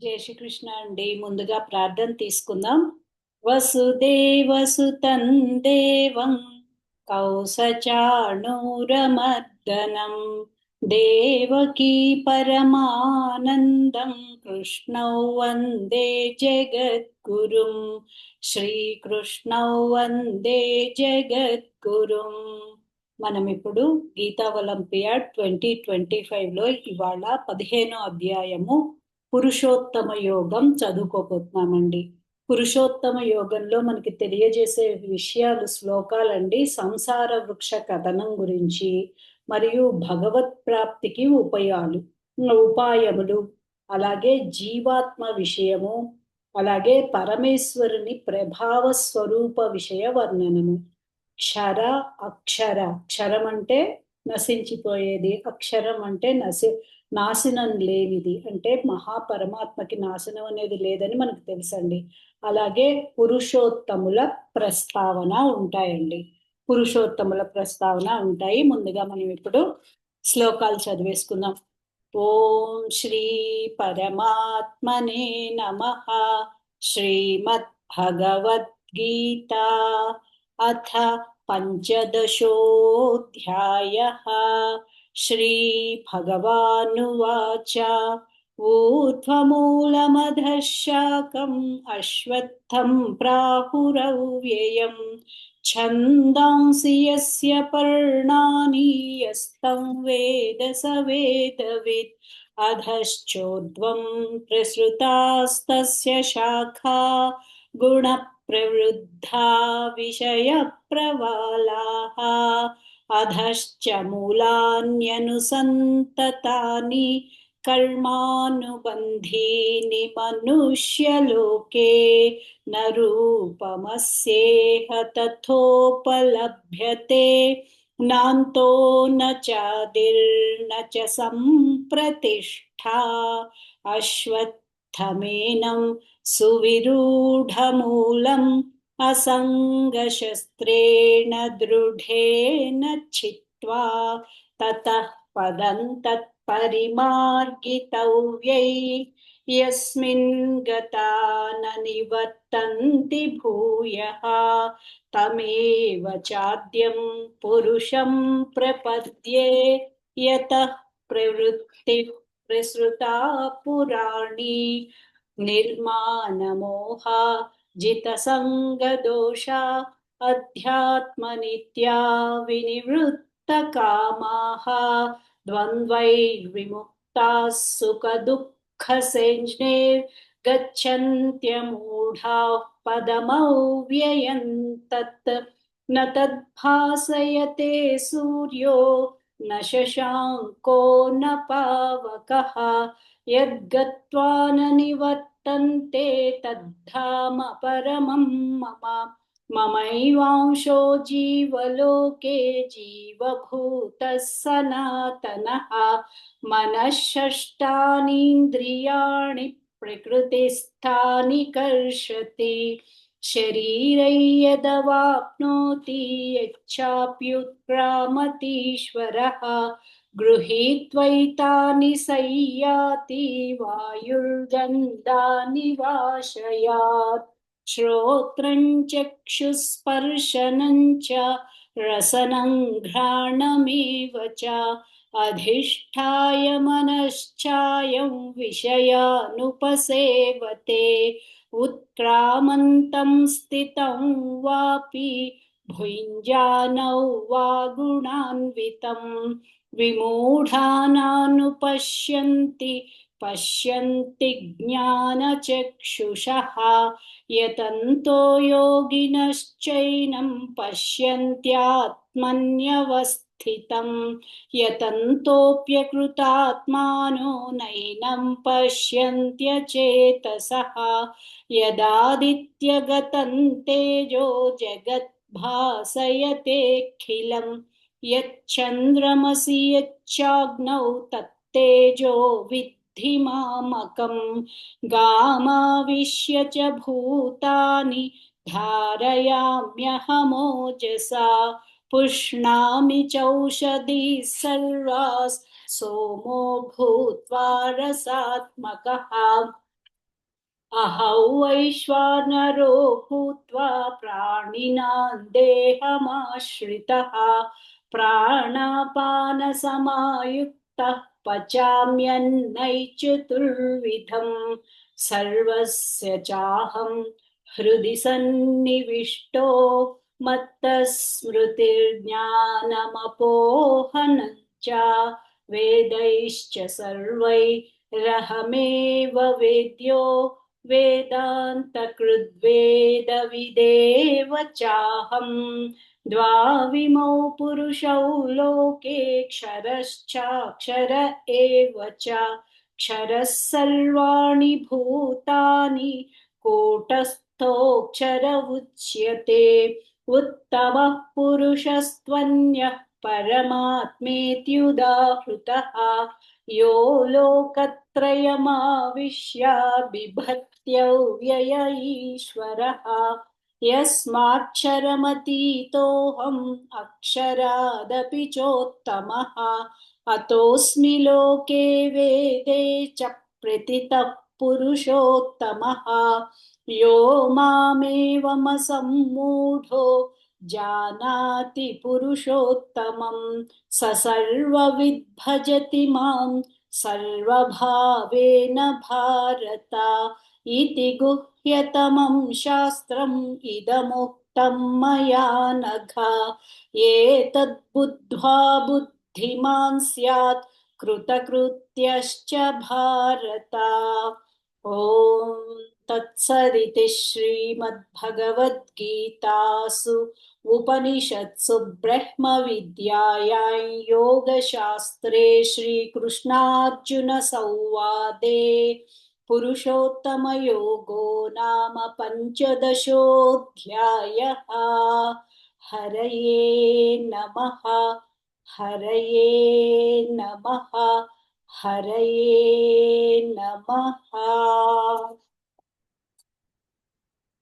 జై శ్రీకృష్ణ అండి. ముందుగా ప్రార్థన తీసుకుందాం. వసుదేవసుతం దేవం కౌసచాణూరమర్దనం దేవకీ పరమానందం కృష్ణౌ వందే జగద్గురుం. శ్రీకృష్ణౌ వందే జగద్గురుం. మనం ఇప్పుడు గీతా ఒలింపియాడ్ 2025లో ఇవాళ 15వ అధ్యాయము పురుషోత్తమ యోగం చదువుకోబోతున్నామండి. పురుషోత్తమ యోగంలో మనకి తెలియజేసే విషయాలు శ్లోకాలండి. సంసార వృక్ష కథనం గురించి మరియు భగవత్ ప్రాప్తికి ఉపాయములు, అలాగే జీవాత్మ విషయము, అలాగే పరమేశ్వరుని ప్రభావ స్వరూప విషయ వర్ణనము. క్షర అక్షర, క్షరం అంటే నశించిపోయేది, అక్షరం అంటే నాశనం లేనిది. అంటే మహాపరమాత్మకి నాశనం అనేది లేదని మనకు తెలుసండి. అలాగే పురుషోత్తముల ప్రస్తావన ఉంటాయండి. పురుషోత్తముల ప్రస్తావన ఉంటాయి. ముందుగా మనం ఇప్పుడు శ్లోకాలు చదివేసుకుందాం. ఓం శ్రీ పరమాత్మనే నమః. శ్రీమద్ భగవద్గీత అథ పంచదశోऽధ్యాయः. श्रीभगवानुवाच ऊर्ध्वमूलमधः शाखम् अश्वत्थं प्राहुरव्ययम् छन्दांसि यस्य पर्णानि यस्तं वेद स वेदवित् अधश्चोर्ध्वं प्रसृतास्तस्य शाखा गुणप्रवृद्धा विषयप्रवालाः अधश्च मूलान्यनुसन्ततानि कर्मानुबन्धीनि मनुष्यलोके न रूपमस्येह तथोपलभ्यते नान्तो न चादिर्न च सम्प्रतिष्ठा अश्वत्थमेनं सुविरूढमूलम् असङ्गशस्त्रेण दृढेन छित्त्वा ततः पदं तत्परिमार्गितव्यै यस्मिन् गता न निवर्तन्ति भूयः तमेव चाद्यं पुरुषं प्रपद्ये यतः प्रवृत्तिः प्रसृता पुराणी निर्माणमोहा जितसङ्गदोषा अध्यात्मनित्या विनिवृत्तकामाः द्वन्द्वैर्विमुक्ताः सुखदुःखसंज्ञैर्गच्छन्त्यमूढाः पदमव्ययं तत् न तद्भासयते सूर्यो न शशाङ्को न पावकः यद्गत्वा न निवर्तन्ते तद्धाम परमं मम ममैवांशो जीवलोके जीवभूतः सनातनः मनःषष्ठानीन्द्रियाणि प्रकृतिस्थानि कर्षति शरीरै यदवाप्नोति यच्चाप्युत्क्रामतीश्वरः गृहीत्वैतानि संयाति वायुर्गन्धानि वाशयात् श्रोत्रं चक्षुस्पर्शनं च रसनं घ्राणमेव च अधिष्ठाय मनश्चायं विषयानुपसेवते उत्क्रामन्तं स्थितं वापि भुञ्जानौ वा गुणान्वितं विमूढानानुपश्यन्ति पश्यन्ति ज्ञानचक्षुषः यतन्तो योगिनश्चैनं पश्यन्त्यात्मन्यवस्थितं यतन्तोऽप्यकृतात्मानो नैनं पश्यन्त्यचेतसः यदादित्यगतं तेजो जगद्भासयतेऽखिलं यच्चन्द्रमसि यच्चाग्नौ तत्तेजो विद्धि मामकम् गामाविश्य च भूतानि धारयाम्यहमोजसा पुष्णामि चौषधिः सर्वाः सोमो भूत्वा रसात्मकः अहौ वैश्वानरो भूत्वा प्राणिनां देहमाश्रितः प्राणापानसमायुक्तः पचाम्यन्नैचतुर्विधम् सर्वस्य चाहं हृदि सन्निविष्टो मत्तस्मृतिर्ज्ञानमपोहनं च वेदैश्च सर्वैरहमेव वेद्यो वेदान्तकृद्वेदविदेव चाहम् द्वाविमौ पुरुषौ लोके क्षरश्चाक्षर एव च क्षरः सर्वाणि भूतानि कूटस्थोऽक्षर उच्यते उत्तमः पुरुषस्त्वन्यः परमात्मेत्युदाहृतः यो लोकत्रयमाविश्य बिभर्त्यव्यय ईश्वरः यस्माक्षरमतीतोऽहम् अक्षरादपि चोत्तमः अतोऽस्मि लोके वेदे च प्रथितः पुरुषोत्तमः यो मामेवमसम्मूढो जानाति पुरुषोत्तमं स सर्वविद् भजति मां सर्वभावेन भारत इति गुह्यतमं शास्त्रम् इदमुक्तं मया नघ एतद्बुद्ध्वा बुद्धिमान् स्यात् कृतकृत्यश्च भारत ॐ तत्सदिति श्रीमद्भगवद्गीतासु उपनिषत्सु ब्रह्मविद्यायां योगशास्त्रे श्रीकृष्णार्जुनसंवादे पुरुषोत्तमयोगो नाम पञ्चदशोऽध्यायः। हरये नमः। हरये नमः। हरये नमः।